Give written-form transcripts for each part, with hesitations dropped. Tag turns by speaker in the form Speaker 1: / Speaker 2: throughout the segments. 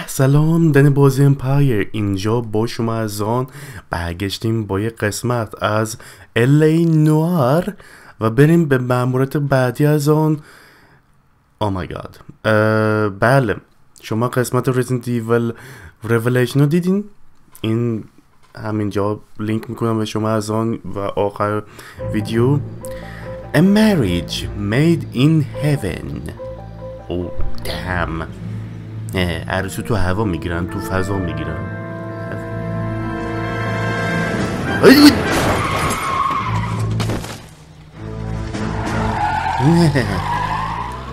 Speaker 1: سلام، دن بازی امپایر اینجا با شما از آن برگشتیم با یه قسمت از الی نوار و بریم به مأموریت بعدی از آن. او مای گاد. بله، شما قسمت رزیدنت ایول ریولیشن رو دیدین؟ این همینجا لینک میکنم به شما از آن و آخر ویدیو. A marriage made in heaven. Oh damn. عروسی تو هوا میگیرن، تو فضا میگیرن.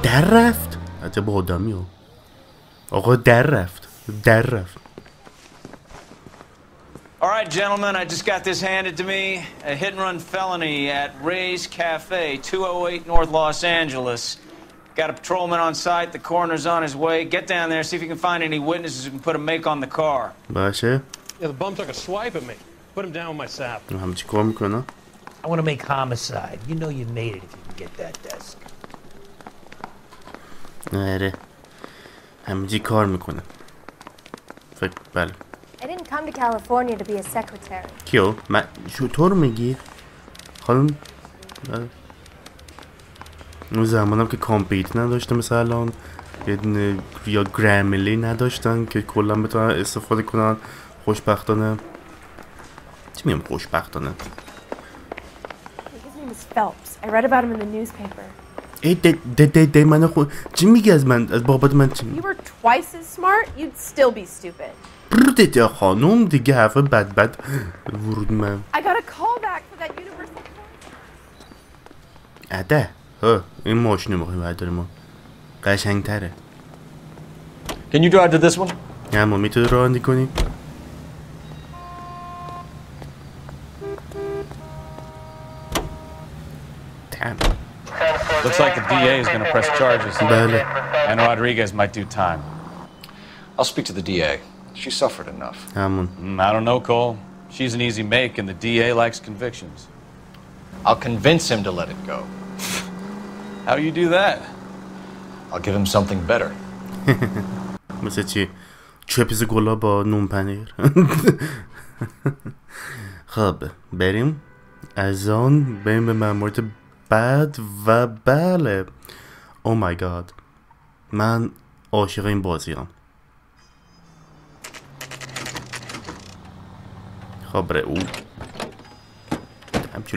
Speaker 1: در رفت. عجب آدمی ها. آقا در رفت.
Speaker 2: All right, gentlemen, I just got this handed to me. A hit-and-run felony at Ray's Cafe, 208 North Los Angeles. Got a patrolman on site. The coroner's on his way. Get down there, see if you can find any witnesses who can put a make on the car.
Speaker 1: باشه.
Speaker 3: Yeah, the bum took a swipe at me. Put him down with my sap.
Speaker 1: هم چی کار میکنه؟
Speaker 4: I want to make homicide. You know you made it if you can get that desk.
Speaker 1: آره. همینجی کار میکنه. فکر بله.
Speaker 5: I didn't come to California to be a secretary.
Speaker 1: کیو؟ من چطور میگی؟ خانم اون زمانم که کامپیت نداشته مثلا یا گراملی نداشتن که کلا بتونن استفاده کنن. خوشبختانه چی میگم خوشبختانه؟
Speaker 5: His name is Phelps. I read about him in the newspaper.
Speaker 1: ای من خود چی میگی از من؟ از بابت من چی میگی؟
Speaker 5: If you were twice as smart, you'd still be stupid.
Speaker 1: بردت خانم دیگه حرف بد ورود من.
Speaker 5: I got a call back for that universal
Speaker 1: عده این ماشین رو میخواییم برداریم ما قشنگ تره.
Speaker 2: Can you drive to this one?
Speaker 1: اما میتونی رانندگی کنی؟ Damn.
Speaker 2: Looks like the DA is going to press charges.
Speaker 1: بله.
Speaker 2: And Rodriguez might do time.
Speaker 6: I'll speak to the DA. She suffered enough.
Speaker 1: همون.
Speaker 2: I don't know, Cole. She's an easy make, and the DA likes convictions.
Speaker 6: I'll convince him to let it go.
Speaker 2: How you do that?
Speaker 6: I'll give him something better.
Speaker 1: مثل چی؟ چپیز گلا با نون پنیر. خب بریم از آن بریم به مأموریت بعد و بله. او مای گاد، من عاشق این بازی هم. خب بره او همچی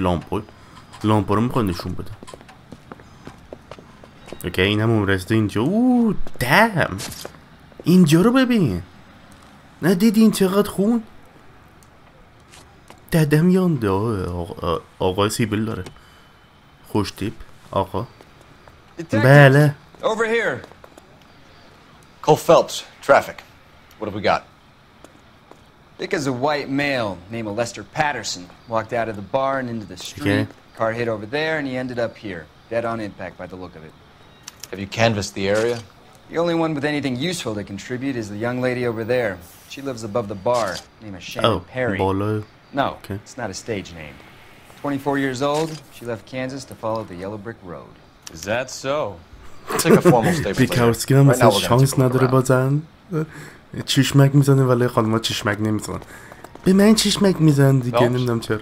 Speaker 1: لامپو رو میخواد نشون بده. اوکی این همون رسته اینجا. اوه دم اینجا رو ببین. نه دیدین چقدر خون ددم یانده. آقای سیبیل داره. خوش تیپ آقا. بله.
Speaker 2: Over here.
Speaker 6: Cole Phelps, traffic. What have we got?
Speaker 7: Dick is a white male named Lester Patterson. Walked out of the bar and into the street.
Speaker 1: Okay.
Speaker 7: Car hit over there and he ended up here. Dead on impact by the look of it.
Speaker 6: Have you canvassed the area?
Speaker 7: The only one with anything useful to contribute is the young lady over there. She lives above the bar. Name is Shannon Perry.
Speaker 1: بالا.
Speaker 7: No,
Speaker 1: Okay.
Speaker 7: it's not a stage name. 24 years old. She left Kansas to follow the Yellow Brick Road.
Speaker 2: Is that so?
Speaker 6: We'll take a formal statement later.
Speaker 1: بیکارسکی هم
Speaker 6: Right now
Speaker 1: مثلا
Speaker 6: we're gonna
Speaker 1: شانس
Speaker 6: take a look
Speaker 1: نداره
Speaker 6: around.
Speaker 1: بازن. چشمک میزنه ولی خانم‌ها چشمک نمیزنن. به من چشمک میزنن دیگه. نمیدونم چرا.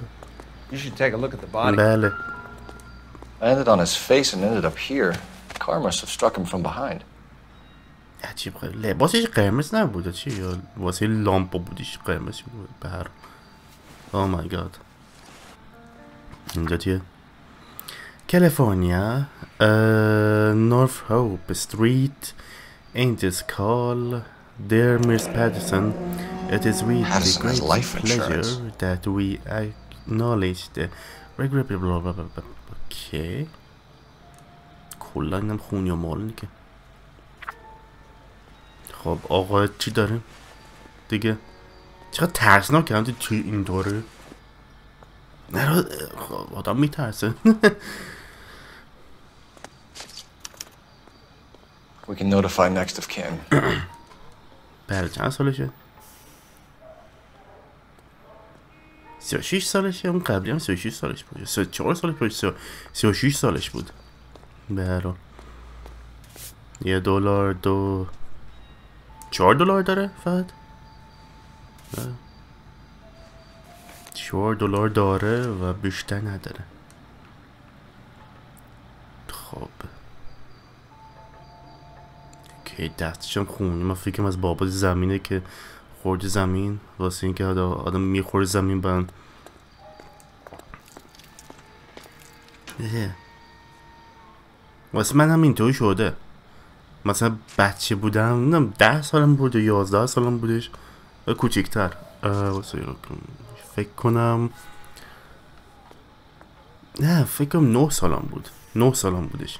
Speaker 7: You should take a look at the body.
Speaker 1: بله.
Speaker 6: I ended on his face and ended up here. The car must have struck him from behind.
Speaker 1: عجیب خیلی. لباسش قرمز نبوده چی؟ یا واسه لامپو بودیش قرمز بود به هر. او مای گاد. اینجا چیه؟ کالیفرنیا نورث هوپ استریت Angels call. Dear Miss Patterson, it is with
Speaker 6: Patterson has
Speaker 1: great
Speaker 6: life
Speaker 1: pleasure
Speaker 6: insurance.
Speaker 1: that we acknowledge the regular blah blah blah. Okay. کلا اینم خون یا مال نیکه. خب آقا چی داریم دیگه؟ چقدر ترسناکه هم تو اینطوره. نه آدم میترسه.
Speaker 6: We can notify next of kin.
Speaker 1: بله چند سالشه؟ 36 سالشه. اون قبلی هم 36 سالش بود. 34 سالش بود. 36 سالش بود. بله $1 $2 $4 داره فقط. $4 داره و بیشتر نداره. خب که دستشم خونی. من فکرم از بابت زمینه که خورد زمین، واسه اینکه آدم میخوره زمین بند. واسه من هم اینطوری شده. مثلا بچه بودم، نم 10 سالم بود یا 11 سالم بودش، کوچیکتر. واسه فکر کنم نه، فکر کنم 9 سالم بود. 9 سالم بودش.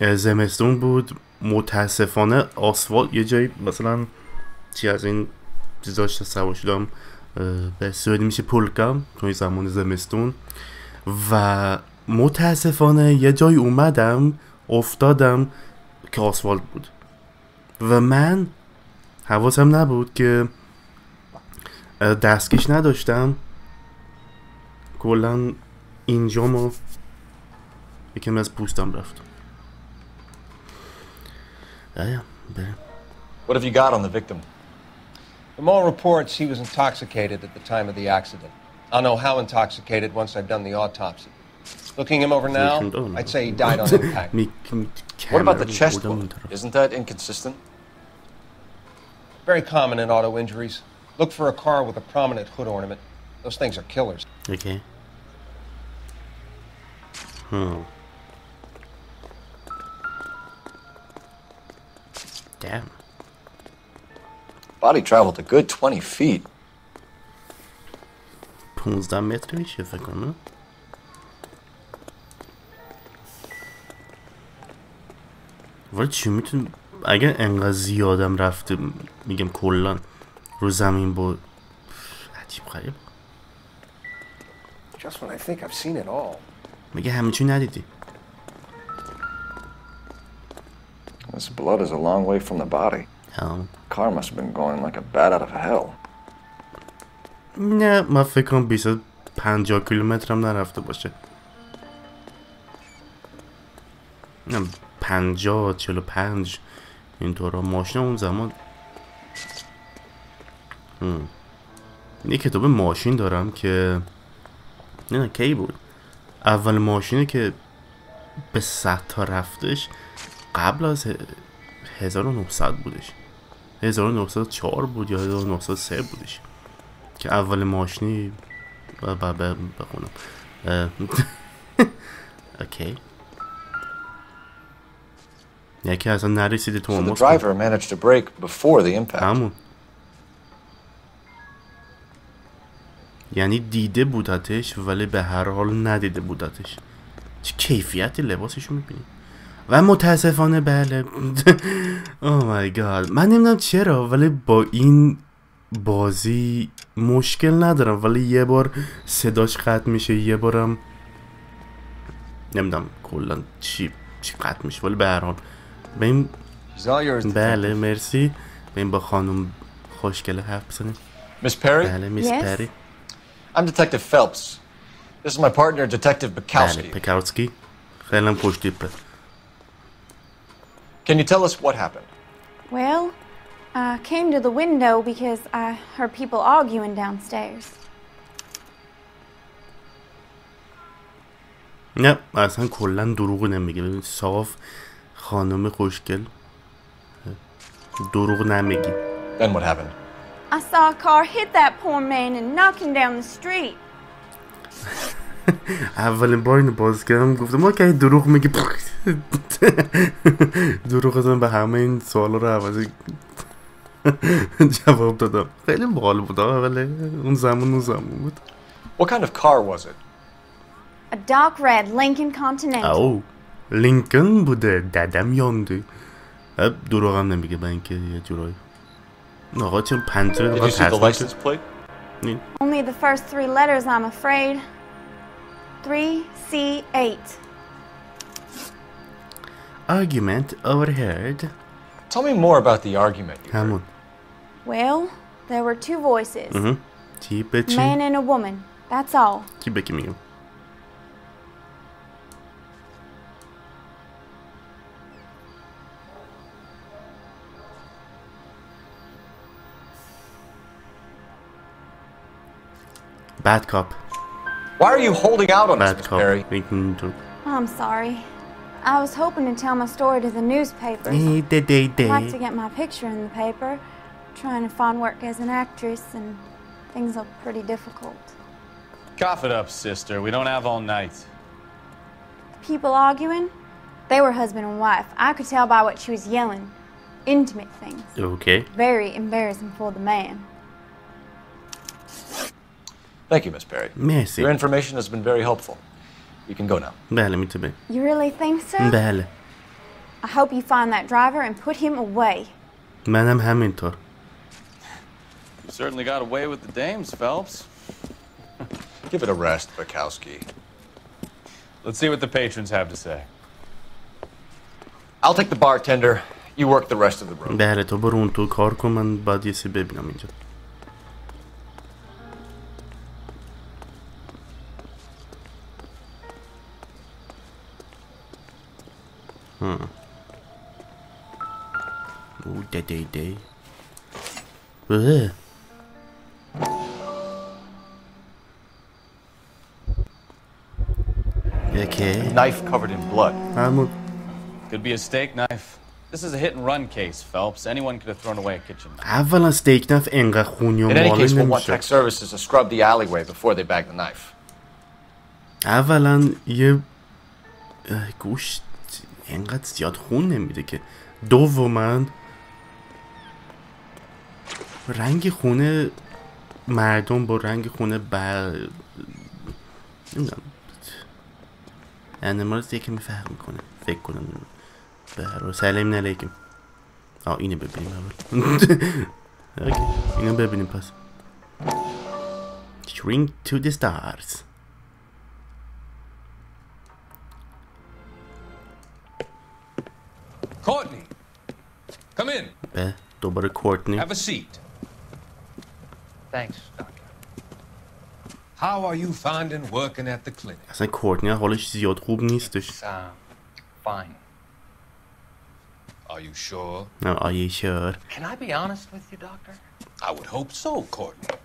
Speaker 1: زمستون بود. متاسفانه آسفالت یه جایی مثلا چی از این چیزاش سوار شدم، به سوئدی میشه پولکم توی زمان زمستون، و متاسفانه یه جای اومدم افتادم که آسفالت بود و من حواسم نبود که دستکش نداشتم. کلن اینجامو یکم از پوستم رفت. بریم.
Speaker 6: What have you got on the victim?
Speaker 8: From all reports, he was intoxicated at the time of the accident. I'll know how intoxicated once I've done the autopsy. Looking him over now, I'd say he died on impact.
Speaker 6: What about the chest wound? Isn't that inconsistent?
Speaker 8: Very common in auto injuries. Look for a car with a prominent hood ornament. Those things are killers.
Speaker 1: Okay. Damn.
Speaker 6: Body traveled a good 20 feet.
Speaker 1: 15 متر میشه فکر کنم. ولی چی میتون اگر انقدر زیادم رفته، میگم کلان رو زمین با عجیب غریب.
Speaker 8: Just when I think I've seen it all.
Speaker 1: میگه همه چی ندیدی.
Speaker 6: This blood is a long way from the body. Car must have been going like a bat out of hell.
Speaker 1: نه من فکر کنم 250 کیلومتر هم نرفته باشه. نه 50 45 اینطورا. ماشین اون زمان یه کتاب ماشین دارم که نه کی بود اول ماشینی که به 100 تا رفتش قبل از 1900 بودش. 1904 بود یا 1903 بودش که اول ماشینی بخونم. اوکی. یکی اصلا نرسیده تو
Speaker 6: So the driver managed to brake before the impact.
Speaker 1: همون یعنی دیده بودتش ولی به هر حال ندیده بودتش. چه کیفیتی لباسشو میبینی. و متاسفانه بله. اوه مای گاد. من نمیدونم چرا ولی با این بازی مشکل ندارم، ولی یه بار صداش قطع میشه، یه بارم نمیدونم کلا چی قطع میشه، ولی به هر حال بریم. بله مرسی. بریم با خانم خوشگله حرف بزنیم.
Speaker 6: Miss Perry?
Speaker 1: بله میس پری.
Speaker 6: I'm Detective Phelps. This is my partner, Detective Bukowski.
Speaker 1: بله پکاوسکی. خیلی هم خوش تیپه.
Speaker 6: Can you tell us what happened?
Speaker 9: Well, I came to the window because I heard people arguing downstairs.
Speaker 1: نه اصلا کلا دروغ نمیگه. ببین صاف خانم خوشگل دروغ نمیگی.
Speaker 6: Then what happened?
Speaker 9: I saw a car hit that poor man and knock him down the street.
Speaker 1: اولین بار اینو باز کردم گفتم ما که دروغ میگی. دروغ ازم به همه این سوالا رو عوضی جواب دادم. خیلی باحال بود ولی اون زمان بود.
Speaker 6: What kind of car was it?
Speaker 9: A dark red Lincoln Continental.
Speaker 1: او لینکن بوده. ددم یانده. دروغ هم نمیگه با اینکه یه جورایی. آقا چون پنجره
Speaker 6: Did you see the license plate?
Speaker 9: Only the first 3 letters, I'm afraid. 3C8.
Speaker 1: Argument overheard.
Speaker 6: Tell me more about the argument.
Speaker 1: همون.
Speaker 9: Well, there were 2 voices.
Speaker 1: چی
Speaker 9: A
Speaker 1: بچی؟
Speaker 9: man and a woman. That's all.
Speaker 1: چی بکی میگم؟ Bad cop.
Speaker 6: Why are you holding out on us,
Speaker 1: Bad
Speaker 6: Miss
Speaker 1: cop.
Speaker 6: Perry?
Speaker 9: I'm sorry. I was hoping to tell my story to the newspapers. I'd like to get my picture in the paper. Trying to find work as an actress, and things are pretty difficult.
Speaker 2: Cough it up, sister. We don't have all night.
Speaker 9: People arguing? They were husband and wife. I could tell by what she was yelling. Intimate things.
Speaker 1: Okay.
Speaker 9: Very embarrassing for the man.
Speaker 6: Thank you, Miss Perry.
Speaker 1: Merci.
Speaker 6: Your information has been very helpful. You can go now.
Speaker 1: بله میتونه.
Speaker 9: You really think so?
Speaker 1: بله.
Speaker 9: I hope you find that driver and put him away.
Speaker 1: منم همینطور.
Speaker 2: You certainly got away with the dames, Phelps.
Speaker 6: Give it a rest, Bukowski.
Speaker 2: Let's see what the patrons have to say.
Speaker 6: I'll take the bartender. You work the rest of the room.
Speaker 1: بله تو برو اون تو کار کن من بعد یه سی ببینم اینجا. Ooh, day. Okay.
Speaker 6: Knife covered in blood.
Speaker 2: Could be a steak knife. This is a hit and run case, Phelps. Anyone could have thrown away a kitchen knife.
Speaker 1: اولا steak knife انقدر خونی و
Speaker 6: In any
Speaker 1: ماله
Speaker 6: case, we'll want
Speaker 1: نمیشه.
Speaker 6: tech services to scrub the alleyway before they bag the knife.
Speaker 1: اولا یه گوشت اینقدر زیاد خون نمیده که. دوما رنگ خونه مردم با رنگ خونه نمیدونم انیمالز یکی فرق میکنه فکر کنم. برو سلام علیکم. اینو ببینیم اول. اوکی اینو ببینیم پس. Shrink to the stars.
Speaker 10: Courtney, come in.
Speaker 1: دوباره کورتنی.
Speaker 10: Have a seat.
Speaker 4: Thanks, Doctor.
Speaker 10: How are you finding working at the clinic?
Speaker 1: اصلا کورتنی حالش زیاد خوب نیستش.
Speaker 4: Fine.
Speaker 10: Are you sure?
Speaker 1: No, are you sure?
Speaker 4: Can I be honest with you, Doctor?
Speaker 10: I would hope so, Courtney.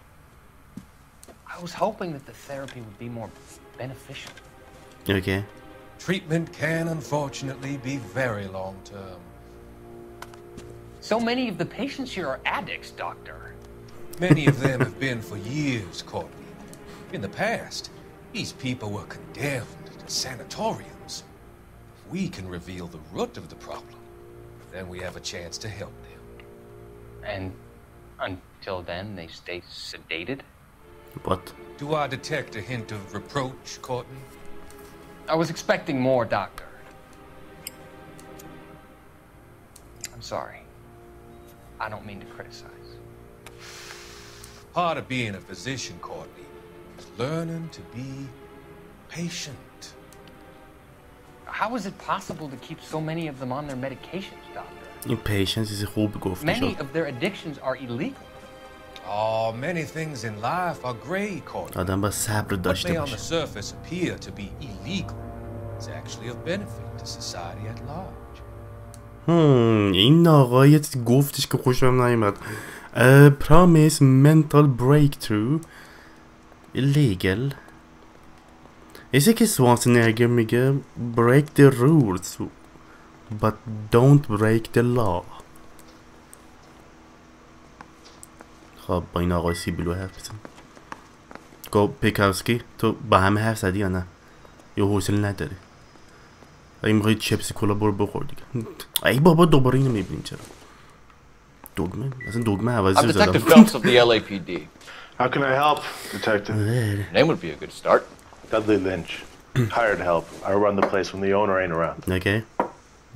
Speaker 4: I was hoping that the therapy would be more beneficial.
Speaker 1: Okay.
Speaker 10: Treatment can unfortunately be very long-term.
Speaker 4: So many of the patients here are addicts, Doctor.
Speaker 10: Many of them have been for years, Courtney. In the past, these people were condemned to sanatoriums. If we can reveal the root of the problem, then we have a chance to help them.
Speaker 4: And until then, they stay sedated?
Speaker 1: What?
Speaker 10: Do I detect a hint of reproach, Courtney?
Speaker 4: I was expecting more, Doctor. I'm sorry. I don't mean to criticize.
Speaker 10: Part of being a physician, Courtney, is learning to be patient.
Speaker 4: How is it possible to keep so many of them on their medications, Doctor?
Speaker 1: Impatience is خوب گفته شد.
Speaker 4: Many of their addictions are illegal.
Speaker 10: Oh, many things in life are gray, Courtney.
Speaker 1: آدم با صبر
Speaker 10: What
Speaker 1: داشته
Speaker 10: may on the
Speaker 1: باشه.
Speaker 10: surface appear to be illegal is actually of benefit to society at large.
Speaker 1: این آقای گفتش که خوشم نیامد. Promise mental breakthrough illegal. ایسه که سوانسنگر میگه break the rules but don't break the law. خب با این آقای سیبیلو حرف بزن. گفت پیکاوسکی تو با همه حرف زدی یا نه؟ یا حوصله نداری؟ اگه میخوایی چپسی کولا برو بخور دیگه. ای بابا دوباره اینو میبینیم چرا؟ دگمه؟ اصلا دگمه عوضی
Speaker 6: I'm
Speaker 1: زدم.
Speaker 6: Detective Phelps of the LAPD.
Speaker 11: How can I help, Detective?
Speaker 6: Name would be a good start.
Speaker 11: Dudley Lynch. Hired help. I run the place when the owner ain't around.
Speaker 1: Okay.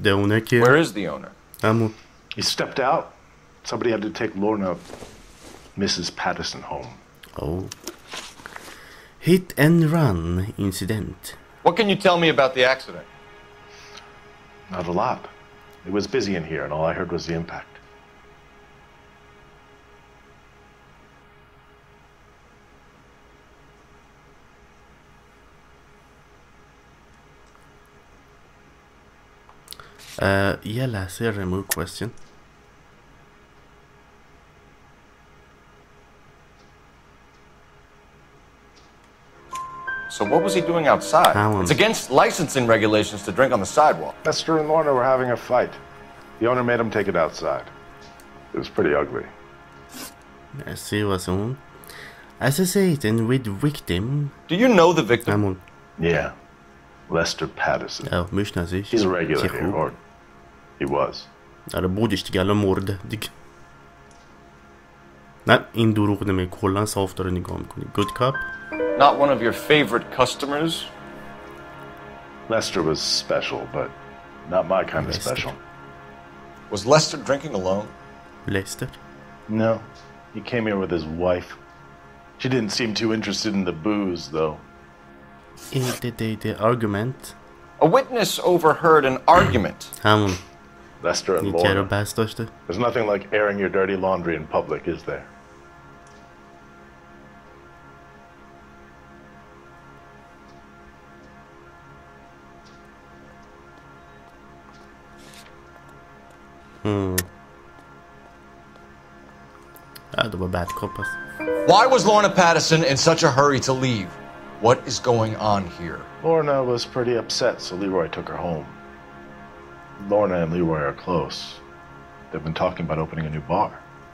Speaker 1: The owner here.
Speaker 6: Where is the owner?
Speaker 11: He stepped out. Somebody had to take Lorna, Mrs. Patterson, home.
Speaker 1: Oh. Hit and run incident.
Speaker 6: What can you tell me about the accident?
Speaker 11: Not a lot. It was busy in here, and all I heard was the impact.
Speaker 1: یه لحظه remove question.
Speaker 6: So what was he doing outside? It's against licensing regulations to drink on the sidewalk.
Speaker 11: Lester and Lorna were having a fight. The owner made him take it outside. It was pretty ugly.
Speaker 1: She was associated with victim.
Speaker 6: Do you know the victim?
Speaker 11: Yeah. Lester Patterson.
Speaker 1: مش
Speaker 11: He's a regular here, or he was.
Speaker 1: آره بودش دیگه الان مرده دیگه. نه این دروغ نمیگه کلا صاف داره نگاه میکنی. Good cop.
Speaker 6: Not one of your favorite customers.
Speaker 11: Lester was special, but not my kind of special.
Speaker 6: Was Lester drinking alone?
Speaker 1: Lester?
Speaker 11: No. He came here with his wife. She didn't seem too interested in the booze, though.
Speaker 1: The argument.
Speaker 6: A witness overheard an argument.
Speaker 11: Lester and Lorna. There's nothing like airing your dirty laundry in public, is there?
Speaker 1: Bad cop.
Speaker 6: Why was Lorna Patterson in such a hurry to leave? What is going on here?
Speaker 11: Lorna was pretty upset, so Leroy took her home. Lorna and Leroy are close. They've been talking about opening a new bar.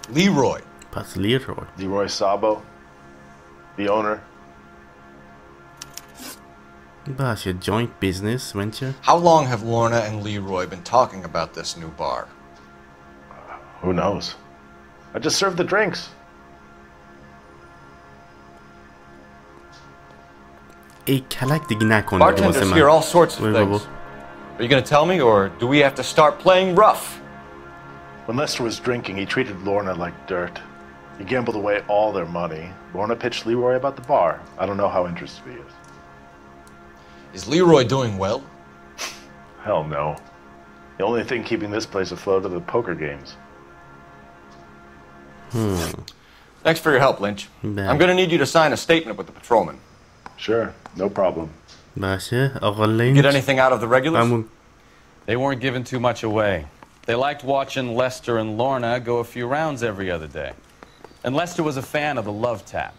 Speaker 6: Leroy?
Speaker 1: That's Leroy.
Speaker 11: Leroy Sabo, the owner.
Speaker 1: That's a joint business venture.
Speaker 6: How long have Lorna and Leroy been talking about this new bar?
Speaker 11: Who knows? I just served the drinks.
Speaker 6: Bartenders hear all sorts of things. Are you going to tell me, or do we have to start playing rough?
Speaker 11: When Lester was drinking, he treated Lorna like dirt. He gambled away all their money. Lorna pitched Leroy about the bar. I don't know how interested he is.
Speaker 6: Is Leroy doing well?
Speaker 11: Hell no. The only thing keeping this place afloat are the poker games.
Speaker 6: Thanks for your help, Lynch. I'm going to need you to sign a statement with the patrolman.
Speaker 11: Sure, no problem.
Speaker 6: Get anything out of the regulars?
Speaker 12: They weren't giving too much away. They liked watching Lester and Lorna go a few rounds every other day. And Lester was a fan of the love tap.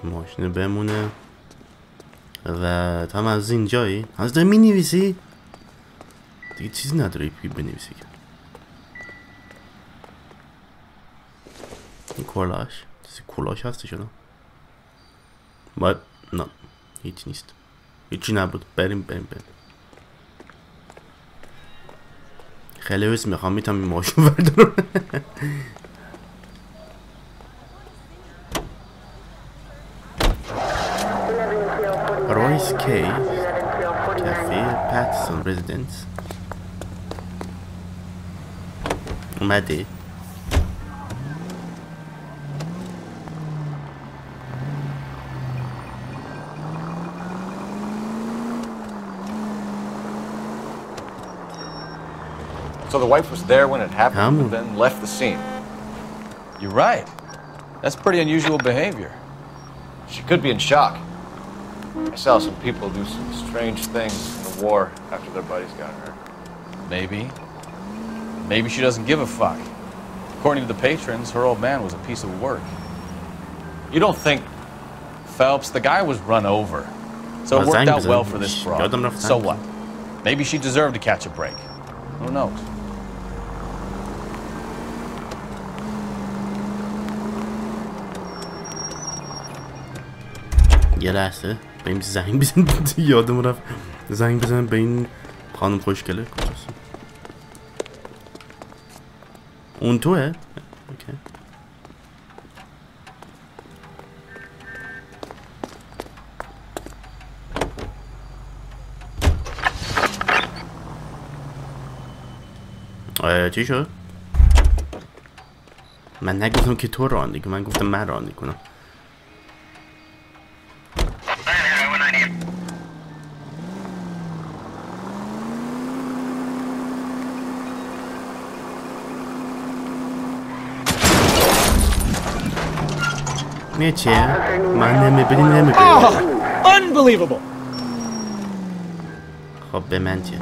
Speaker 1: ماشین بمونه و تا هم از اینجایی از داری می نویسی دیگه چیزی نداری بنویسی که این کلاش چیزی کلاش هستی شده باید نه هیچ نیست هیچی نبود بریم خیلی حس میخوام میتونم این ماشین بردارم Royce K. Cafe, Patterson Residence. اومده
Speaker 6: So the wife was there when it happened and then left the scene.
Speaker 12: You're right. That's pretty unusual behavior.
Speaker 6: She could be in shock. I saw some people do some strange things in the war after their buddies got hurt.
Speaker 12: Maybe. Maybe she doesn't give a fuck. According to the patrons, her old man was a piece of work.
Speaker 6: You don't think...
Speaker 12: Phelps, the guy was run over. So it worked out well for this broad. So what? Maybe she deserved to catch a break. Who knows?
Speaker 1: یه لحظه به این زنگ بزن یادم رفت زنگ بزن به این خانم خوشگله کجاست اون توه اوکی چی شد؟ من نگفتم که تو رانندگی کنم من گفتم من رانندگی کنم چیه؟ من نمیبینی
Speaker 13: Unbelievable!
Speaker 1: خب به من چیه؟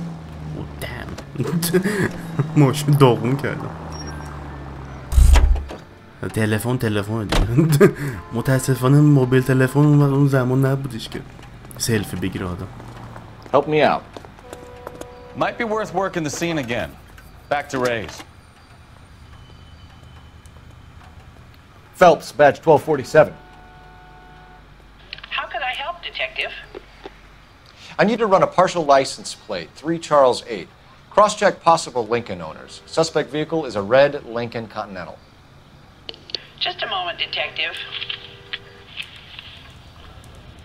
Speaker 1: ماشین داغون کردم تلفن دیگه. متاسفانه موبایل تلفن اون زمان نبودش که سلفی بگیره آدم.
Speaker 6: Help me out.
Speaker 12: Might be worth working the scene again. Back to Ray's.
Speaker 6: Phelps, badge 1247.
Speaker 14: How could I help, Detective?
Speaker 6: I need to run a partial license plate, 3 Charles 8. Cross-check possible Lincoln owners. Suspect vehicle is a red Lincoln Continental.
Speaker 14: Just a moment, Detective.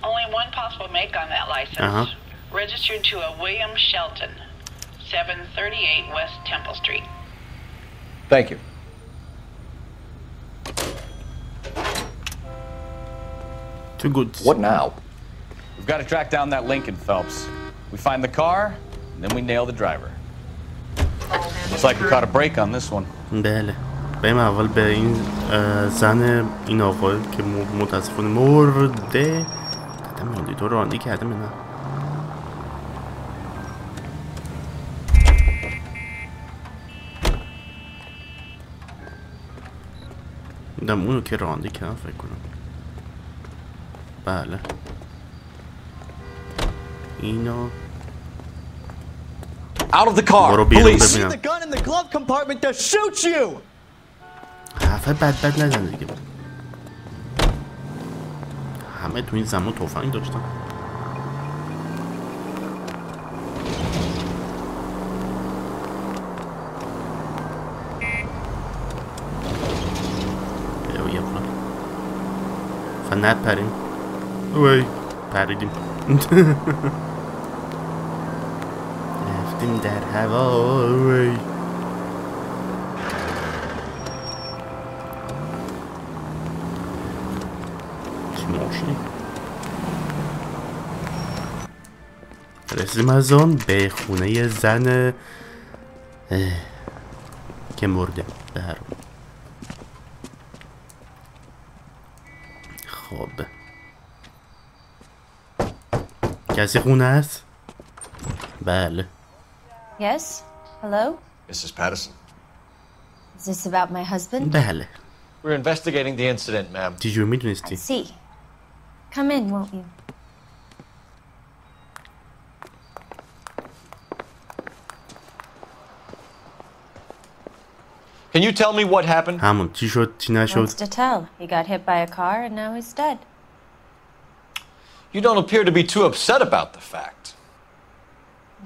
Speaker 14: Only one possible make on that license. Registered to a William Shelton, 738 West Temple Street.
Speaker 6: Thank you.
Speaker 1: Too good.
Speaker 6: What now?
Speaker 12: We've got to track down that Lincoln, Phelps. We find the car, and then we nail the driver. Looks like we caught a break on this one.
Speaker 1: بله. بریم اول به این زن این آقا که متاسفانه مرده. دادم این تو رانندگی کردم نه. دم اونو که رانندگی کردم فکر کنم. بله. اینو
Speaker 13: Out of the car.
Speaker 1: Police.
Speaker 13: See the gun in the glove compartment to shoot you.
Speaker 1: حرفه بد نزن دیگه. همه تو این زمان تفنگ داشتن. یه پلا. فنت پریم. وای پریدیم. رفتیم در هوا. وای. رسیدیم از آن به خونه زن که مرده به هر حال. خب کسی خونه است؟ بله.
Speaker 15: Yes? Hello?
Speaker 6: Mrs. Patterson.
Speaker 15: Is this about my husband?
Speaker 1: بله.
Speaker 6: We're investigating the incident, ma'am.
Speaker 1: چجور میدونستی؟
Speaker 15: I see. Come in, won't you?
Speaker 6: Can you tell me what happened?
Speaker 1: همون چی شد چی نشد؟
Speaker 15: What's to tell? He got hit by a car and now he's dead.
Speaker 6: You don't appear to be too upset about the fact.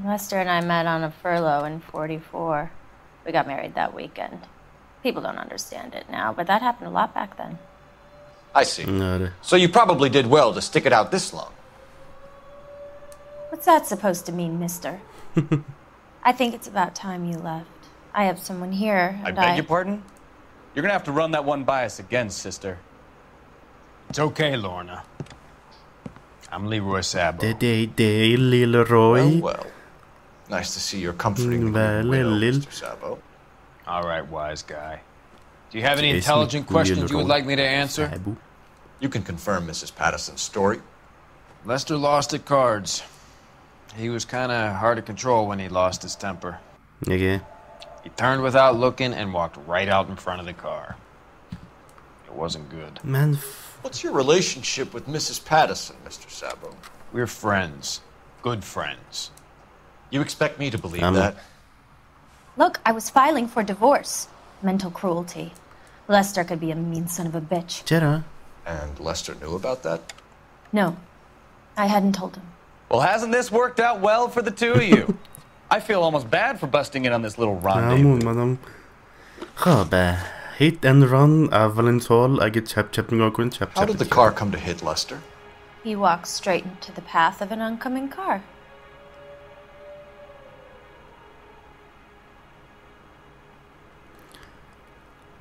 Speaker 15: Lester and I met on a furlough in 44. We got married that weekend. People don't understand it now, but that happened a lot back then.
Speaker 6: I see. So you probably did well to stick it out this long.
Speaker 15: What's that supposed to mean, mister? I think it's about time you left. I have someone here,
Speaker 12: I
Speaker 15: and
Speaker 12: beg your pardon? You're gonna have to run that one by us again, sister.
Speaker 13: It's okay, Lorna. I'm Leroy Sabo.
Speaker 1: Leroy.
Speaker 6: Well. Nice to see you're comforting the widow, Mr. Sabo.
Speaker 13: All right, wise guy. Do you have any intelligent questions you would like me to answer?
Speaker 6: You can confirm Mrs. Patterson's story.
Speaker 13: Lester lost at cards. He was kind of hard to control when he lost his temper.
Speaker 1: Okay.
Speaker 13: He turned without looking and walked right out in front of the car. It wasn't good.
Speaker 1: Man,
Speaker 6: what's your relationship with Mrs. Patterson, Mr. Sabo?
Speaker 13: We're friends. Good friends.
Speaker 6: You expect me to believe that?
Speaker 15: Look, I was filing for divorce. Mental cruelty. Lester could be a mean son of a bitch.
Speaker 1: چرا؟
Speaker 6: And Lester knew about that?
Speaker 15: No, I hadn't told him.
Speaker 12: Well, hasn't this worked out well for the two of you? I feel almost bad for busting in on this little rendezvous.
Speaker 1: خب hit and run اولین سوال اگه چپ نگاه کنید چپ.
Speaker 6: How did the car come to hit Lester?
Speaker 15: He walked straight into the path of an oncoming car.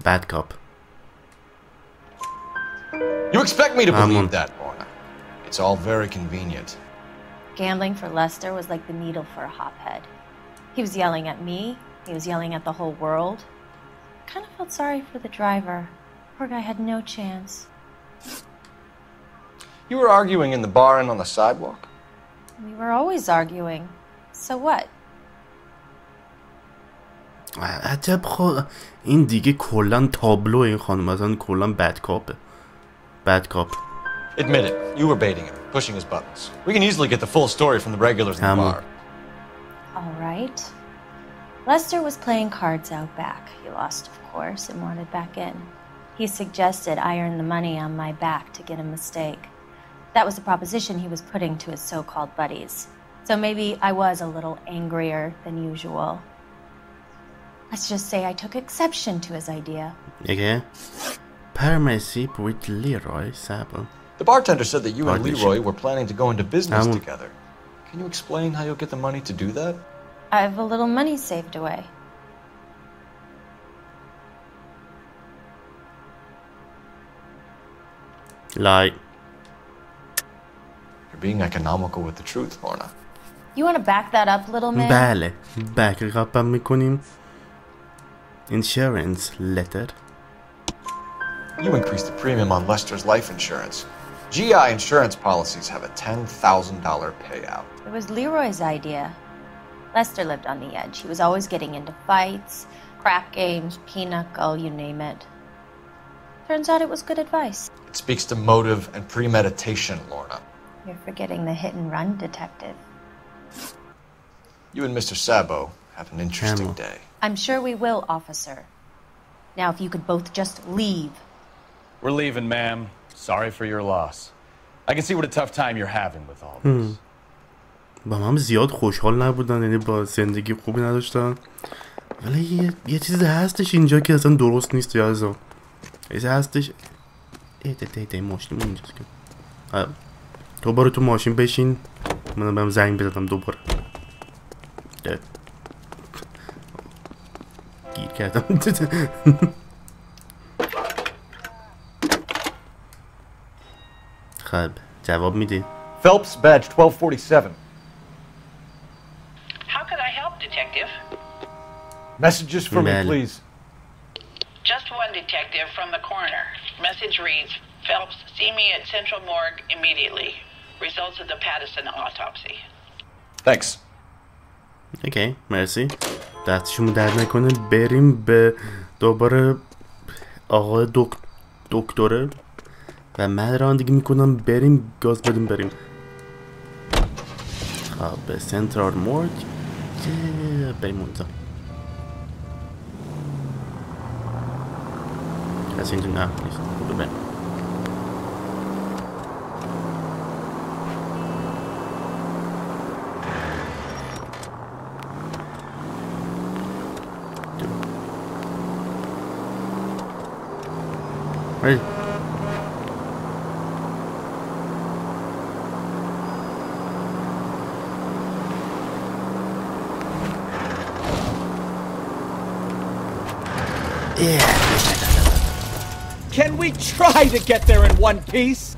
Speaker 1: Bad cop.
Speaker 6: You expect me to believe that, Lorna? It's all very convenient.
Speaker 15: Gambling for Lester was like the needle for a hophead. He was yelling at me. He was yelling at the whole world. I kind of felt sorry for the driver. Poor guy had no chance.
Speaker 6: You were arguing in the bar and on the sidewalk?
Speaker 15: We were always arguing. So what?
Speaker 1: عجب این دیگه کلن تابلو این خانم مثلا کلن بد کاپه. Bad cop.
Speaker 6: Admit it, you were baiting him, pushing his buttons. We can easily get the full story from the regulars in the bar.
Speaker 15: All right. Lester was playing cards out back. He lost, of course, and wanted back in. He suggested I earn the money on my back to get a mistake. That was the proposition he was putting to his so-called buddies. So maybe I was a little angrier than usual. Let's just say I took exception to his idea.
Speaker 1: Okay. Partnership with Leroy Sabo.
Speaker 6: The bartender said that you and Leroy were planning to go into business together. Can you explain how you'll get the money to do that?
Speaker 15: I have a little money saved away.
Speaker 1: Lie.
Speaker 6: You're being economical with the truth, Lorna.
Speaker 15: You want to back that up, little man?
Speaker 1: بله. back up میکنیم. Insurance letter.
Speaker 6: You increased the premium on Lester's life insurance. GI insurance policies have a $10,000 payout.
Speaker 15: It was Leroy's idea. Lester lived on the edge. He was always getting into fights, crap games, pinochle, you name it. Turns out it was good advice.
Speaker 6: It speaks to motive and premeditation, Lorna.
Speaker 15: You're forgetting the hit-and-run detective.
Speaker 6: You and Mr. Sabo have an interesting day.
Speaker 15: I'm sure we will, officer. Now, if you could both just leave.
Speaker 12: We're leaving, ma'am. Sorry for your loss. I can see what a tough time you're having with all this.
Speaker 1: با هم زیاد خوشحال نبودن، یعنی با زندگی خوبی نداشتن. ولی یه چیزی هستش اینجا که اصلا درست نیست یازم. چیزی هستش. ای ماشین اینجاست که. دوباره تو ماشین بشین. من برم زنگ بزنم دوباره. گیر کردم. خب جواب میدی.
Speaker 6: Phelps badge 1247.
Speaker 14: How could I help, detective?
Speaker 6: Messages for me, please.
Speaker 14: Just one detective from the coroner. Message reads, Phelps, see me at Central Morgue immediately. Results of the Patterson autopsy.
Speaker 6: Thanks.
Speaker 1: Okay, مرسی. دستشون درد نکنه. بریم به دوباره آقای دکتره و من رانندگی میکنم. بریم گاز بدیم بریم. خب به سنترال مورگ بریم اونجا. کسی اینجا نه نیست. خوبه بریم. Hey.
Speaker 16: Can we try to get there in one piece?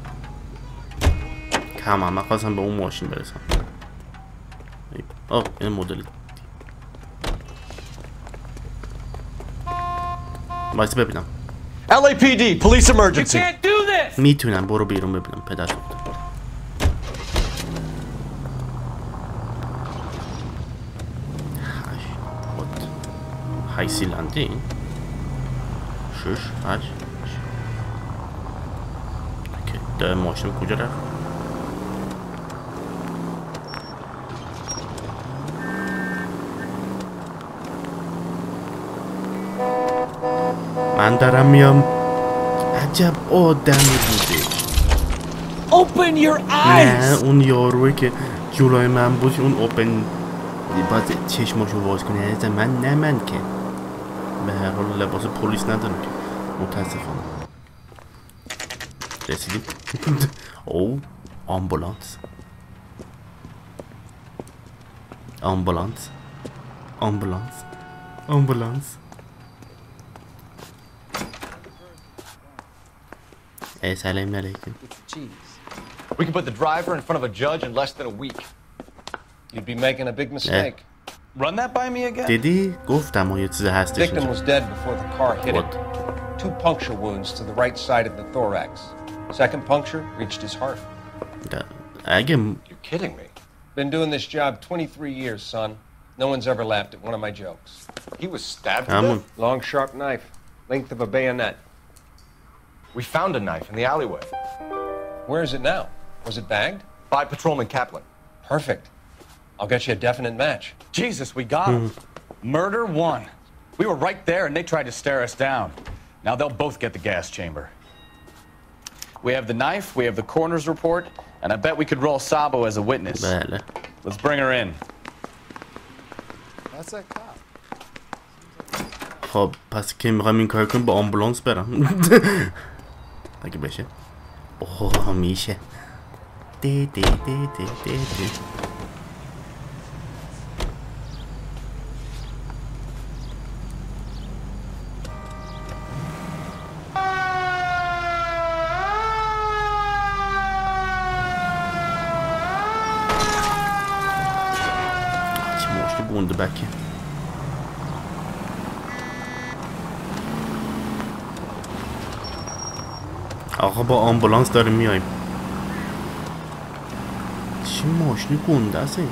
Speaker 1: من خواستم به اون ماشین برسم. این مدل وایس ببینم.
Speaker 6: LAPD, police emergency.
Speaker 16: You can't do this.
Speaker 1: میتونم برو بیرون ببینم پدر شد. هایسی لندین 6 8 اوکی ده ماشین کجا رفت؟ من دارم میام. عجب آدمی بوده.
Speaker 16: Open your eyes.
Speaker 1: نه اون یاروی که جلوی من بود اون اوپن باید چشماشو باز کنه. من که به هر حال لباس پلیس ندارم که متاسفانه. رسیدیم. او آمبولانس سلام علیکم.
Speaker 6: We can put the driver in front of a judge in less than a week.
Speaker 8: You'd be making a big mistake.
Speaker 12: Run that by me again.
Speaker 1: دیدی گفتم یه چیز هستش.
Speaker 8: Victim was dead before the car hit him. 2 puncture wounds to the right side of the thorax. Second puncture reached his heart.
Speaker 1: You're
Speaker 6: kidding me.
Speaker 8: Been doing this job 23 years, son. No one's ever laughed at one of my jokes.
Speaker 6: He was stabbed to death?
Speaker 8: Long, sharp knife. Length of a bayonet.
Speaker 6: We found a knife in the alleyway.
Speaker 8: Where is it now? Was it bagged?
Speaker 6: By Patrolman Kaplan.
Speaker 8: Perfect. I'll get you a definite match.
Speaker 12: Jesus, we got him. Murder one. We were right there and they tried to stare us down. Now they'll both get the gas chamber. We have the knife, we have the coroner's report, and I bet we could roll Sabo as a witness.
Speaker 1: بله.
Speaker 12: Let's bring her in.
Speaker 6: That's a cop.
Speaker 1: خب پس که میخوایم این کار کنیم با آمبولانس برم. اگه بشه. اوه میشه. دی دی دی دی دی دی. بکه آقا با آمبولانس داریم میایم چی ماشینی گنده است این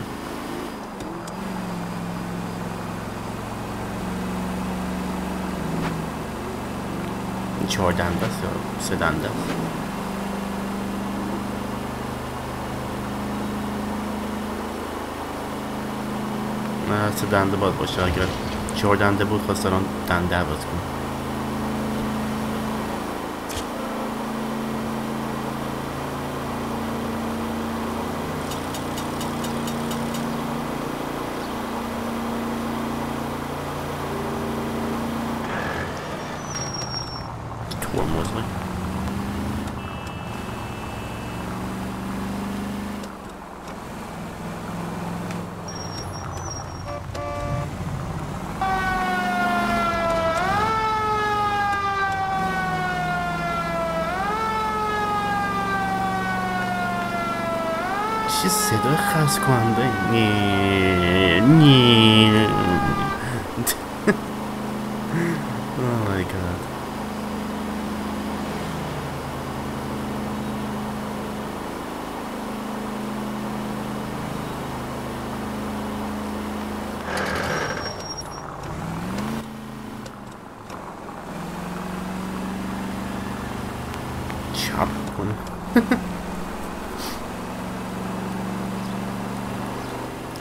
Speaker 1: این 4 دنده است یا 3 دنده است نه 3 دنده باید باشه اگر 4 دنده بود خواست دارم دنده عوض کنم چه صدای خست کننده نی Oh my god چپ کنه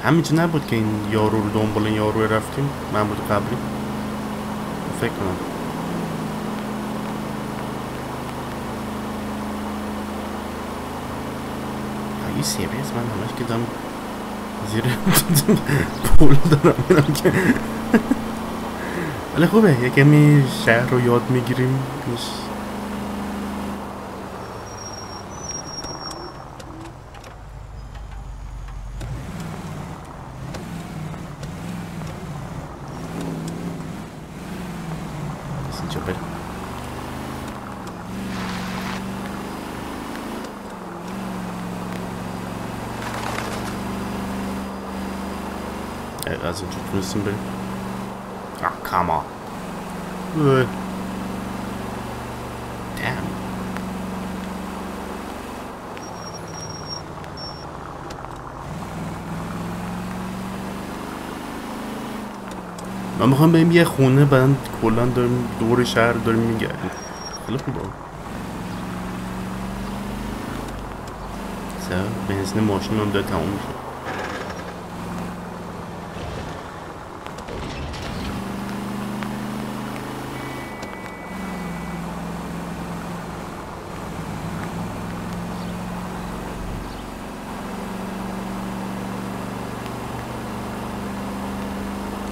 Speaker 1: همینجا نبود که این یارو رو دنبال این یارو رفتیم من بود قبلی فکر کنم این سیریز من همش که دارم زیر پول دارم میرم که ولی خوبه یکمی شهر رو یاد میگیریم از اینجا تونستیم بریم come on damn من میخوام بریم یه خونه بعد کلا داریم دور شهر داریم میگردیم خیلی خوبه بنزین ماشین هم داره تموم میشه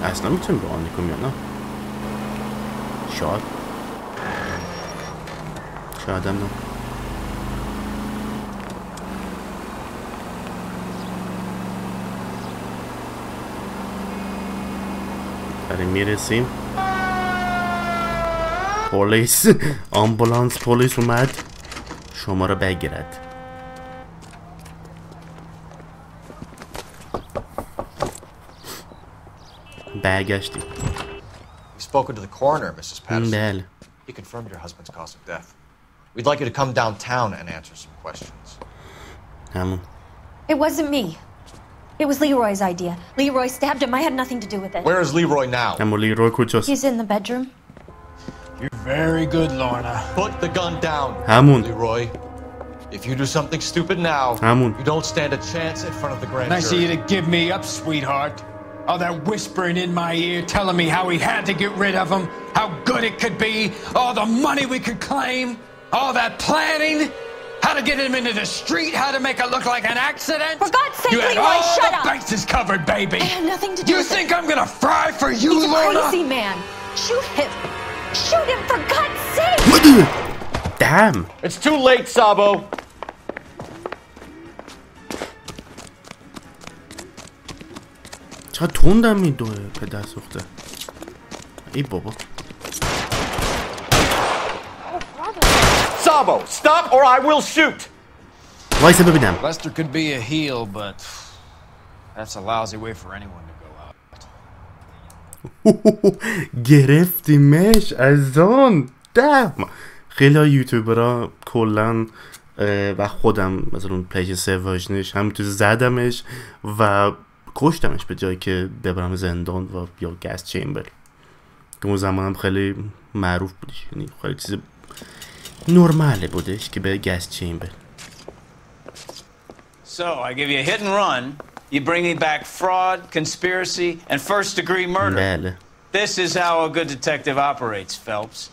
Speaker 1: اصلا میتونیم راه کنیم یا نه شاید هم نه برای میرسیم پلیس آمبولانس پلیس اومد شما رو بگیرد برگشتیم
Speaker 6: We've spoken to the coroner, Mrs. Patterson. He confirmed your husband's cause of death. We'd like you to come downtown and answer some questions.
Speaker 15: It wasn't me. It was Leroy's idea. Leroy stabbed him. I had nothing to do with it.
Speaker 8: Where is Leroy now?
Speaker 15: He's in the bedroom.
Speaker 13: You're very good, Lorna.
Speaker 8: Put the gun down, Leroy. If you do something stupid now, you don't stand a chance in front of the grand jury.
Speaker 16: Nice of you to give me up, sweetheart. All that whispering in my ear telling me how we had to get rid of him, how good it could be, all the money we could claim, all that planning, how to get him into the street, how to make it look like an accident.
Speaker 15: For God's sake,
Speaker 16: you had
Speaker 15: Leroy,
Speaker 16: all
Speaker 15: shut
Speaker 16: the
Speaker 15: up!
Speaker 16: bases covered, baby.
Speaker 15: I had nothing to do with
Speaker 16: You think I'm gonna fry for you,
Speaker 15: He's
Speaker 16: Lorna?
Speaker 15: a crazy man. Shoot him. Shoot him, for God's sake!
Speaker 1: Damn.
Speaker 6: It's too late, Sabo.
Speaker 1: چقدر تندم میدوه پدر سوخته. ای بابا.
Speaker 6: Sabo, stop or I will shoot.
Speaker 1: وایسا ببینم.
Speaker 13: Lester could be a heel, but that's a lousy way for anyone to go out.
Speaker 1: گرفتیمش از آن. دم. خیلی ها یوتیوبرها کلن و خودم مثلا پلیش 3 ورژنش همینطور زدمش و کشتمش به جایی که ببرم زندان و یا گس چیمبر که اون زمان هم خیلی معروف بودش، یعنی خیلی چیز نرماله بودش که به گس چیمبر.
Speaker 2: So, I give you a hit and run, you bring me back fraud, conspiracy, and first-degree murder.
Speaker 1: بله.
Speaker 2: This is how a good detective operates, Phelps.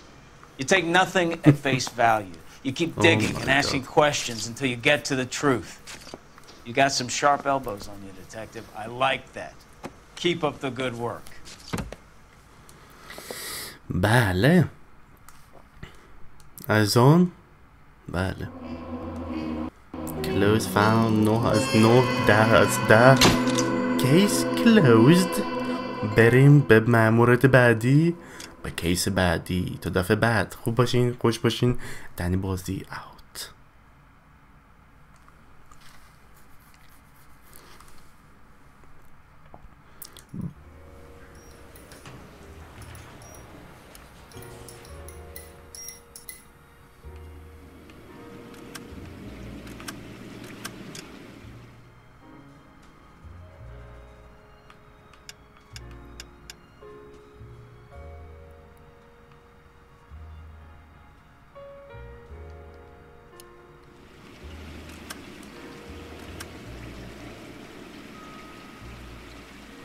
Speaker 2: You take nothing at face value. You keep digging and asking questions until you get to the truth. You got some sharp elbows on you, detective. I like that. Keep up the good work.
Speaker 1: بله. از آن بله. Close found. No ده. Case closed. بریم به مأموریت بعدی. به کیس بعدی. تا دفعه بعد. خوب باشین. خوش باشین. دنی بازی اوت.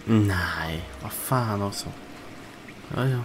Speaker 1: Nej, vad fan också. Ja.